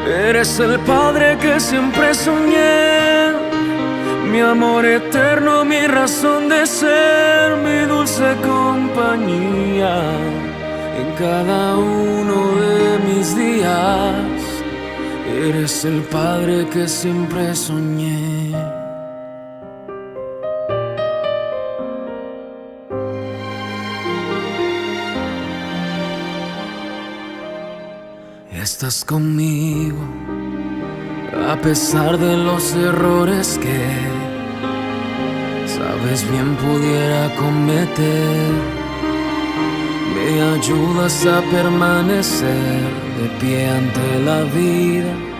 Eres el padre que siempre soñé, mi amor eterno, mi razón de ser, mi dulce compañía en cada uno de mis días. Eres el padre que siempre soñé. Estás conmigo a pesar de los errores que sabes bien pudiera cometer. Me ayudas a permanecer de pie ante la vida